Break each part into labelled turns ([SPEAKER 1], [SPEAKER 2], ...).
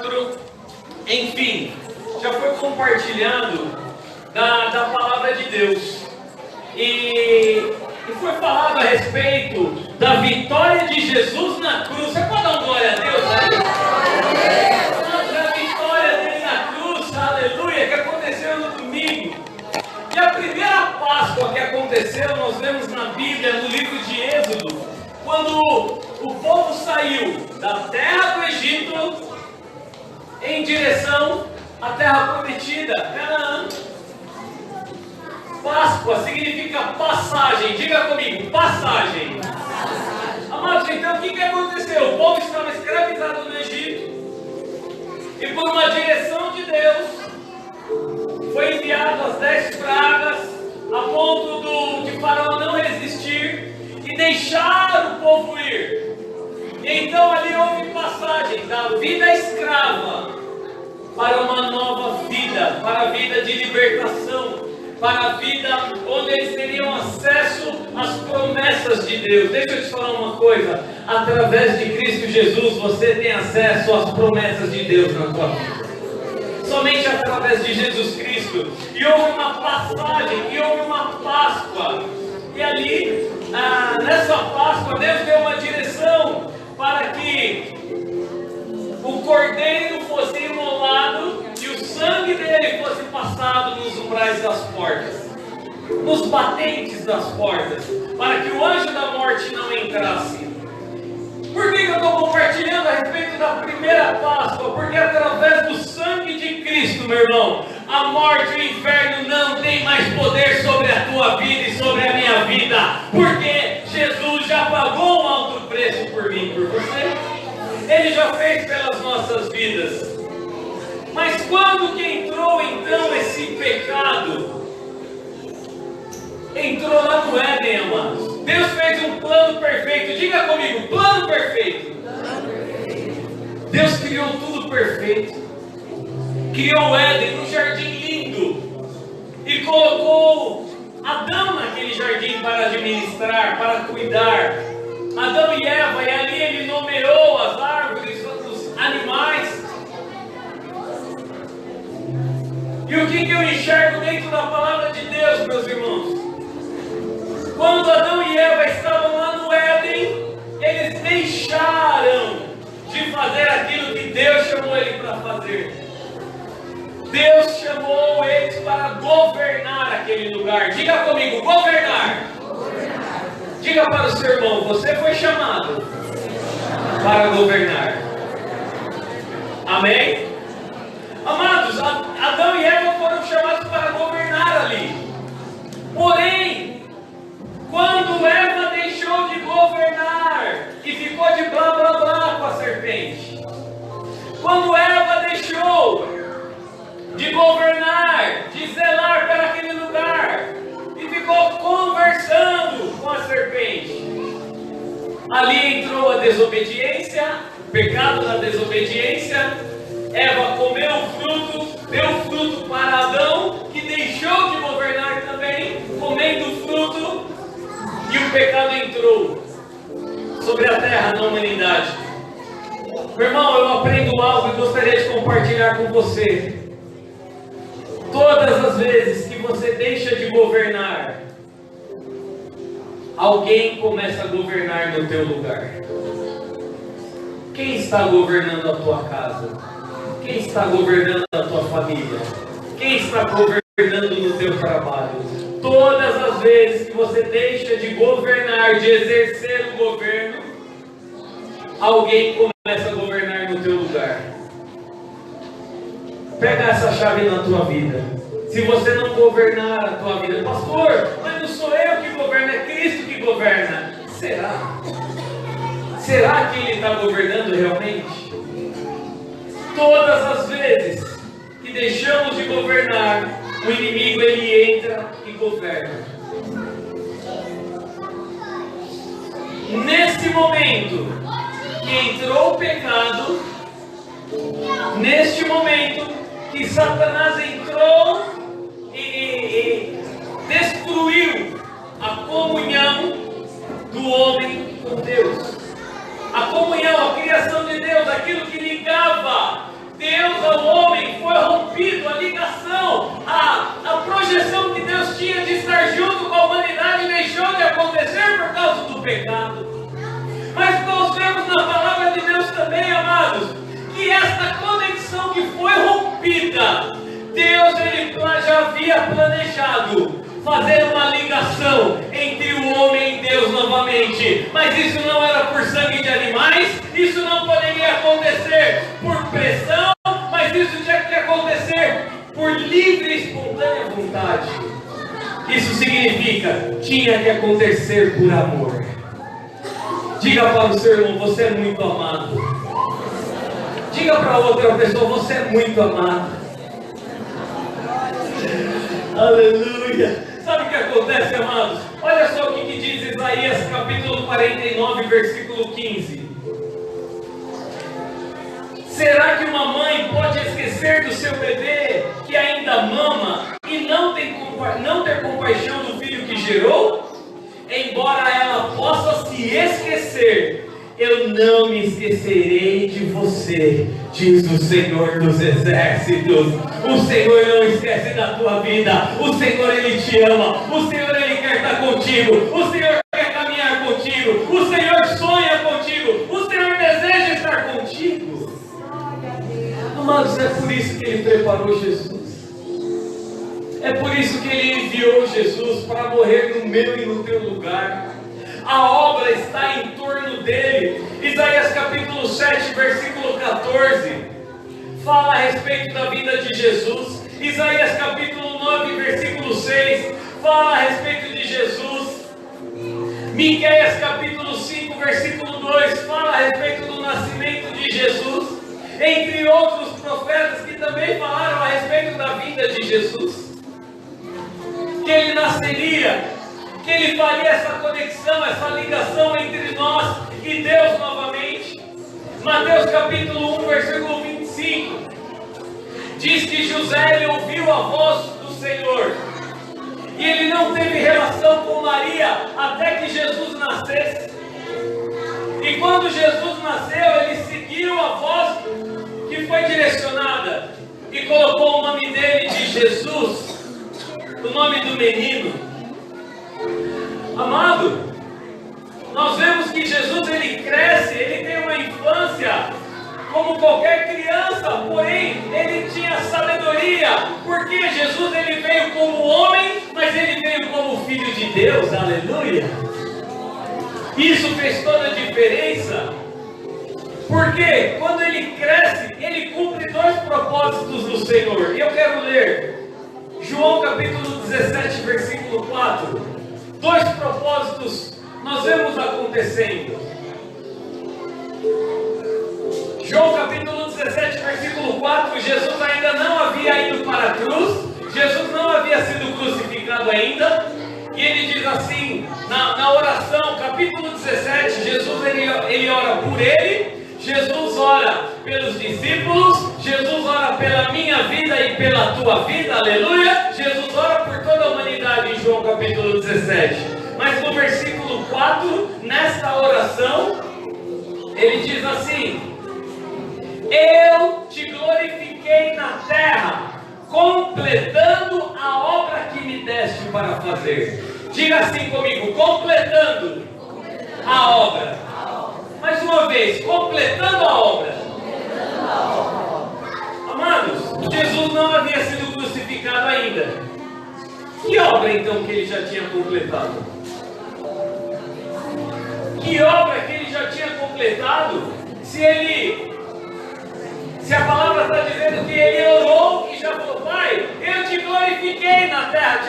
[SPEAKER 1] 4, enfim, já foi compartilhando da palavra de Deus. E foi falado a respeito da vitória de Jesus na cruz. Você pode dar uma glória a Deus aí? Da vitória dele na cruz, aleluia, que aconteceu no domingo. E a primeira Páscoa que aconteceu, nós vemos na Bíblia, no livro de Êxodo, quando o povo saiu da terra do Egito em direção à terra prometida, Canaã. Páscoa significa passagem. Diga comigo, passagem. Amados, então o que aconteceu? O povo estava escravizado no Egito e por uma direção de Deus foi enviado as 10 pragas a ponto de Faraó não resistir e deixar o povo ir. Então ali houve passagem da vida escrava para uma nova vida, para a vida de libertação, para a vida onde eles teriam acesso às promessas de Deus. Deixa eu te falar uma coisa: através de Cristo Jesus você tem acesso às promessas de Deus na tua vida. Somente através de Jesus Cristo. E houve uma passagem, e houve uma Páscoa. E ali, nessa Páscoa, Deus deu uma direção para que o cordeiro fosse imolado e o sangue dele fosse passado nos umbrais das portas, nos batentes das portas, para que o anjo da morte não entrasse. Por que eu estou compartilhando a respeito da primeira Páscoa? Porque através do sangue de Cristo, meu irmão, a morte e o inferno não tem mais poder sobre a tua vida e sobre a minha vida, porque Jesus já pagou um alto preço por mim e por você. Ele já fez pelas nossas vidas. Mas quando que entrou então esse pecado? Entrou lá no Éden, amados. Deus fez um plano perfeito. Diga comigo, plano perfeito. Deus criou tudo perfeito. Criou o Éden, um jardim lindo. E colocou Adão naquele jardim para administrar, para cuidar. Adão e Eva, e ali ele nomeou as árvores, os animais. E o que eu enxergo dentro da palavra de Deus, meus irmãos? Quando Adão e Eva estavam lá no Éden, eles deixaram de fazer aquilo que Deus chamou eles para fazer. Deus chamou eles para governar aquele lugar. Diga comigo, governar. Diga para o seu irmão, você foi chamado para governar. Amém? Amados, Adão e Eva foram chamados para governar ali. Porém, quando Eva deixou de governar e ficou de blá blá blá com a serpente, quando Eva deixou de governar, de zelar para aquele lugar e ficou conversando com a serpente, ali entrou a desobediência, o pecado da desobediência. Eva comeu o fruto, deu fruto para Adão, que deixou de governar também, comendo o fruto, e o pecado entrou sobre a terra, na humanidade. Meu irmão, eu aprendo algo e gostaria de compartilhar com você. Todas as vezes que você deixa de governar, alguém começa a governar no teu lugar. Quem está governando a tua casa? Quem está governando a tua família? Quem está governando no teu trabalho? Todas as vezes que você deixa de governar, de exercer o governo, alguém começa a governar no teu lugar. Pega essa chave na tua vida. Se você não governar a tua vida, pastor, mas não sou eu que governo, é Cristo que governa. Será? Será que Ele está governando realmente? Todas as vezes que deixamos de governar, o inimigo ele entra e governa. Nesse momento que entrou o pecado, neste momento que Satanás entrou e destruiu a comunhão do homem com Deus, a comunhão, a criação de Deus, aquilo que ligava pecado. Mas nós vemos na palavra de Deus também, amados, que esta conexão que foi rompida, Deus ele já havia planejado fazer uma ligação entre o homem e Deus novamente. Mas isso não era por sangue de animais, isso não poderia acontecer por pressão, mas isso tinha que acontecer por livre e espontânea vontade. Isso significa, tinha que acontecer por amor. Diga para o seu irmão, você é muito amado. Diga para outra pessoa, você é muito amado. Aleluia. Sabe o que acontece, amados? Olha só o que diz Isaías capítulo 49, versículo 15. Será que uma mãe pode esquecer do seu bebê que ainda mama e não ter compaixão do filho que gerou? Embora ela possa se esquecer, eu não me esquecerei de você, diz o Senhor dos Exércitos. O Senhor não esquece da tua vida. O Senhor ele te ama. O Senhor ele quer estar contigo. O Senhor quer caminhar contigo. O Senhor sonha contigo. O Senhor deseja estar contigo. Amados, é por isso que ele preparou Jesus. É por isso que ele enviou Jesus para morrer no meu e no teu lugar. A obra está em torno dele. Isaías capítulo 7, versículo 14 fala a respeito da vida de Jesus. Isaías capítulo 9, versículo 6 fala a respeito de Jesus. Miqueias capítulo 5, versículo 2 fala a respeito do nascimento de Jesus. Entre outros profetas que também falaram a respeito da vinda de Jesus, que ele nasceria, que ele faria essa conexão, essa ligação entre nós e Deus novamente. Mateus capítulo 1, versículo 25 diz que José ele ouviu a voz do Senhor e ele não teve relação com Maria até que Jesus nascesse. E quando Jesus nasceu, ele seguiu a voz que foi direcionada e colocou o nome dele de Jesus, o nome do menino. Amado, nós vemos que Jesus ele cresce, ele tem uma infância como qualquer criança, porém ele tinha sabedoria, porque Jesus ele veio como homem, mas ele veio como filho de Deus, aleluia. Isso fez toda a diferença, porque quando ele cresce, ele cumpre dois propósitos do Senhor. E eu quero ler João capítulo 17, versículo 4. Dois propósitos nós vemos acontecendo. João capítulo 17, versículo 4. Jesus ainda não havia ido para a cruz. Jesus não havia sido crucificado ainda. E ele diz assim, na oração, capítulo 17, Jesus ele ora por ele. Jesus ora pelos discípulos, Jesus ora pela minha vida e pela tua vida, aleluia. Jesus ora por toda a humanidade em João capítulo 17. Mas no versículo 4, nesta oração, ele diz assim: eu te glorifiquei na terra, completando a obra que me deste para fazer. Diga assim comigo, completando a obra. Mais uma vez, completando a obra. Amados, Jesus não havia sido crucificado ainda. Que obra então que ele já tinha completado? Que obra que ele já tinha completado? Se a palavra está dizendo que ele orou e já falou: Pai, eu te glorifiquei na terra.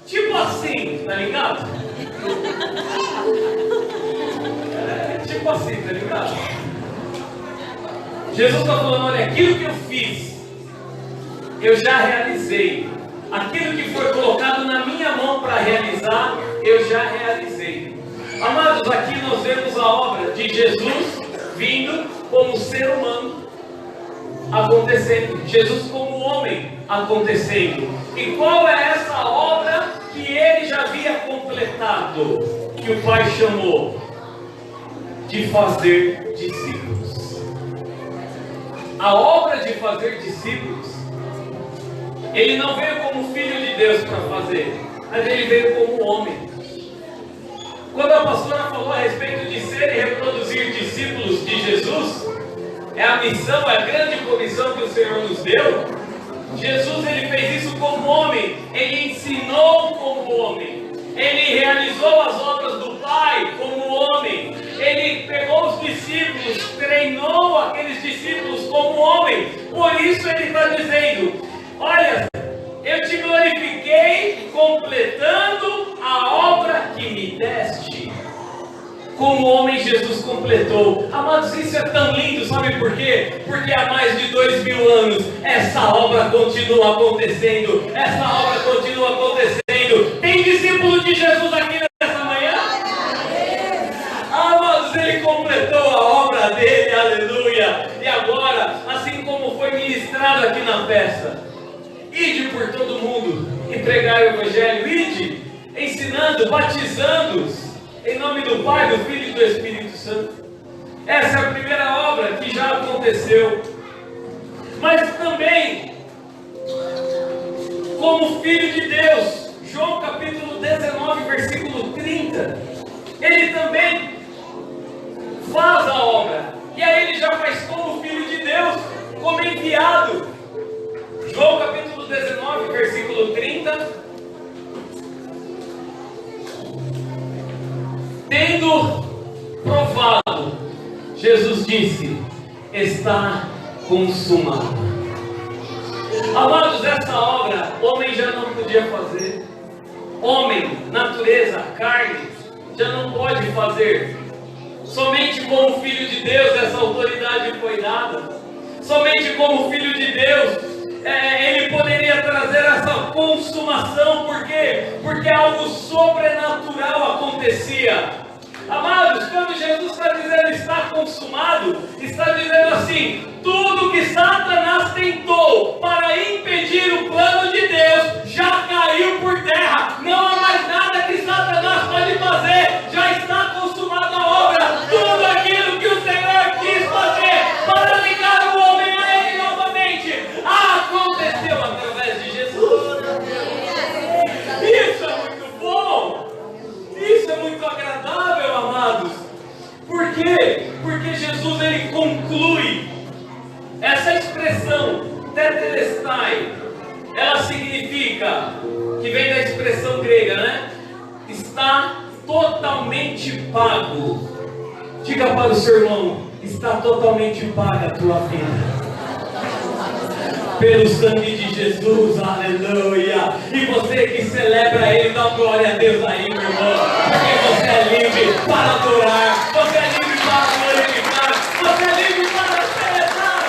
[SPEAKER 1] Tipo assim, tá ligado? Tipo assim, tá ligado? Jesus está falando: olha, aquilo que eu fiz, eu já realizei. Aquilo que foi colocado na minha mão para realizar, eu já realizei. Amados, aqui nós vemos a obra de Jesus vindo como ser humano acontecendo. Jesus como homem acontecendo. E qual é essa obra que ele já havia completado? Que o Pai chamou de fazer discípulos. A obra de fazer discípulos, ele não veio como filho de Deus para fazer, mas ele veio como homem. Quando a pastora falou a respeito de ser e reproduzir discípulos de Jesus, é a missão, é a grande comissão que o Senhor nos deu. Jesus, ele fez isso como homem, ele ensinou como homem, ele realizou as obras do Pai como homem, ele pegou os discípulos, treinou aqueles discípulos como homem. Por isso ele está dizendo: olha, eu te glorifiquei completando a obra que me deste. Como homem, Jesus completou. Amados, isso é tão lindo, sabe por quê? Porque há mais de 2000 anos essa obra continua acontecendo. Essa obra continua acontecendo. Tem discípulo de Jesus aqui nessa manhã? Amados, ele completou a obra dele, aleluia. E agora, assim como foi ministrado aqui na festa, ide por todo mundo e pregai o Evangelho. Ide ensinando, batizando-os em nome do Pai, do Filho e do Espírito Santo. Essa é a primeira obra que já aconteceu. Mas também, como Filho de Deus, João capítulo 19, versículo 30, ele também faz a obra. E aí ele já faz como Filho de Deus, como enviado. João capítulo 19, versículo 30. Tendo provado, Jesus disse: está consumado. Amados, essa obra, homem já não podia fazer. Homem, natureza, carne, já não pode fazer. Somente como Filho de Deus essa autoridade foi dada. Somente como Filho de Deus ele poderia trazer essa consumação. Por quê? Porque algo sobrenatural acontecia. Amados, quando Jesus está dizendo está consumado, está dizendo assim: tudo que Satanás tentou para impedir o plano de Deus já caiu por terra. Não há mais nada que Satanás pode fazer. Já está consumada a obra. Tudo aquilo que o Senhor quis fazer para ligar o homem a Ele novamente aconteceu através de Jesus. Isso é muito bom. Isso é muito agradável, amados. Por quê? Porque Jesus, ele conclui. Essa expressão tetelestai, ela significa, que vem da expressão grega, né? Está totalmente pago. Diga para o seu irmão: está totalmente paga a tua vida pelo sangue de Jesus, aleluia. E você que celebra Ele, dá glória a Deus aí, meu irmão. Porque você é livre para adorar, você é livre para glorificar, você é livre para celebrar.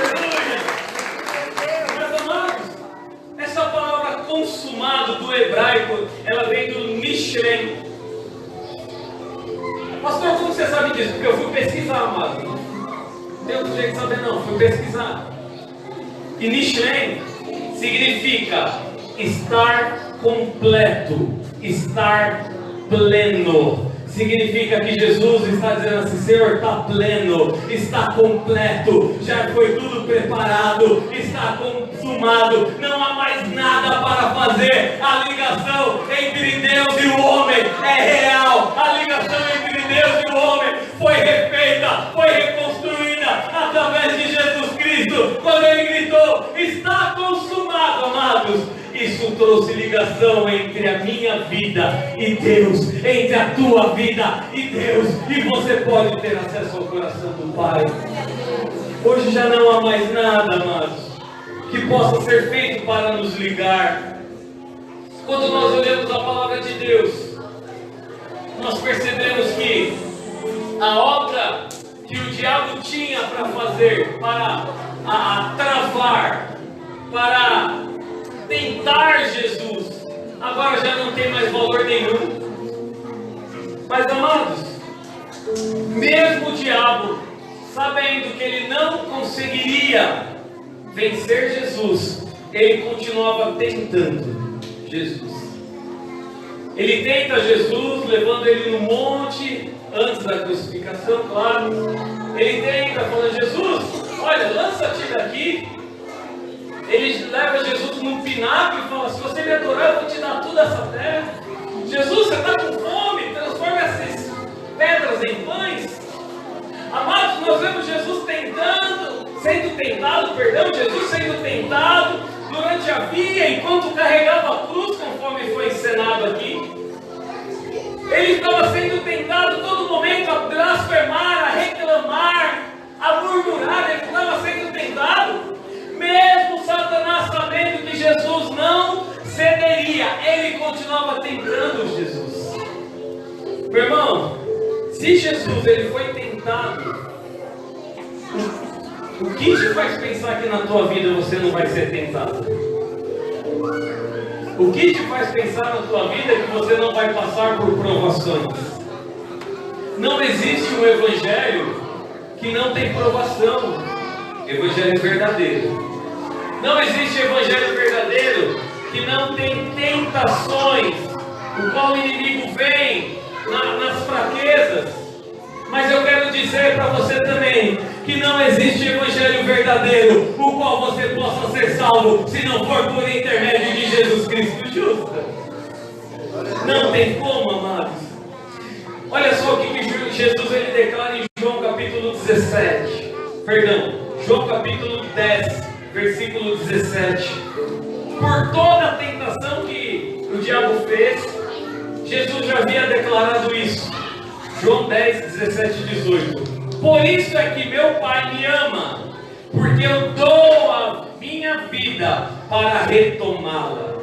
[SPEAKER 1] Aleluia. Meus amados, essa palavra consumado do hebraico, ela vem do Nishlem. Pastor, como você sabe disso? Porque eu fui pesquisar, amado. Não tem outro jeito de saber não, fui pesquisar. E Nishlem significa estar completo, estar pleno. Significa que Jesus está dizendo assim: Senhor, está pleno, está completo, já foi tudo preparado, está consumado, não há mais nada para fazer. A ligação entre Deus e o homem é real. A ligação entre Deus e o homem foi refeita, foi reconstruída através de Jesus Cristo. Quando Ele gritou: está consumado, amados, isso trouxe ligação entre a minha vida e Deus, entre a tua vida e Deus, e você pode ter acesso ao coração do Pai. Hoje já não há mais nada, amados, que possa ser feito para nos ligar. Quando nós olhamos a palavra de Deus, nós percebemos que a obra que o diabo tinha para fazer, para travar, para tentar Jesus, agora já não tem mais valor nenhum. Mas, amados, mesmo o diabo, sabendo que ele não conseguiria vencer Jesus, ele continuava tentando Jesus. Ele tenta Jesus, levando ele no monte, antes da crucificação, claro. Ele tenta, falando: Jesus, olha, lança-te daqui. Ele leva Jesus num pináculo e fala: se você me adorar, eu vou te dar toda essa terra. Jesus, você está com fome? Transforma essas pedras em pães. Amados, nós vemos Jesus sendo tentado durante a via, enquanto carregava a cruz, conforme foi encenado aqui. Ele estava sendo tentado todo momento a blasfemar, a reclamar, a murmurar. Ele estava sendo tentado, mesmo Satanás sabendo que Jesus não cederia, ele continuava tentando Jesus. Meu irmão, se Jesus ele foi tentado, o que te faz pensar que na tua vida você não vai ser tentado? O que te faz pensar na tua vida que você não vai passar por provações? Não existe um evangelho que não tem provação. Evangelho verdadeiro. Não existe evangelho verdadeiro que não tem tentações, o qual o inimigo vem nas fraquezas. Mas eu quero dizer para você também que não existe evangelho verdadeiro, o qual você possa ser salvo, se não for por intermédio de Jesus Cristo justo. Não tem como, amados. Olha só o que Jesus ele declara em João capítulo 17. Perdão, João capítulo 10, versículo 17. Por toda a tentação que o diabo fez, Jesus já havia declarado isso. João 10, 17 e 18. Por isso é que meu Pai me ama, porque eu dou a minha vida para retomá-la.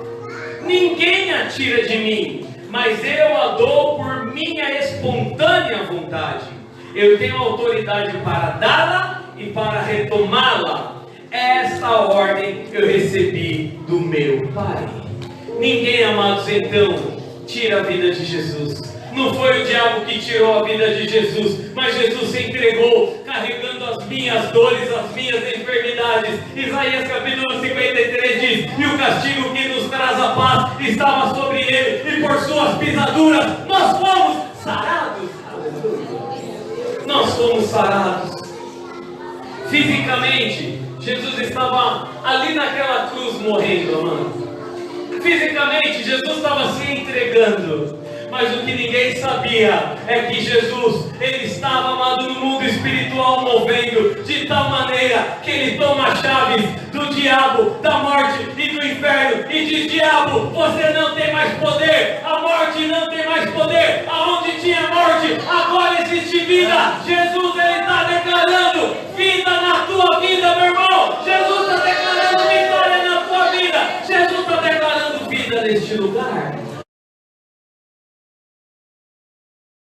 [SPEAKER 1] Ninguém a tira de mim, mas eu a dou por minha espontânea vontade. Eu tenho autoridade para dá-la e para retomá-la. Esta ordem eu recebi do meu Pai. Ninguém, amados, então, tira a vida de Jesus. Não foi o diabo que tirou a vida de Jesus, mas Jesus se entregou, carregando as minhas dores, as minhas enfermidades. Isaías capítulo 53 diz: e o castigo que nos traz a paz estava sobre ele, e por suas pisaduras nós fomos sarados. Aleluia. Nós fomos sarados. Fisicamente, Jesus estava ali naquela cruz morrendo, amado. Fisicamente, Jesus estava se entregando. Mas o que ninguém sabia é que Jesus, ele estava, amado, no mundo espiritual movendo de tal maneira que ele toma as chaves do diabo, da morte e do inferno e diz: diabo, você não tem mais poder, a morte não tem mais poder, aonde tinha morte, agora existe vida. Jesus, ele está declarando vida na tua vida, meu irmão. Jesus está declarando vitória na tua vida. Jesus está declarando vida neste lugar.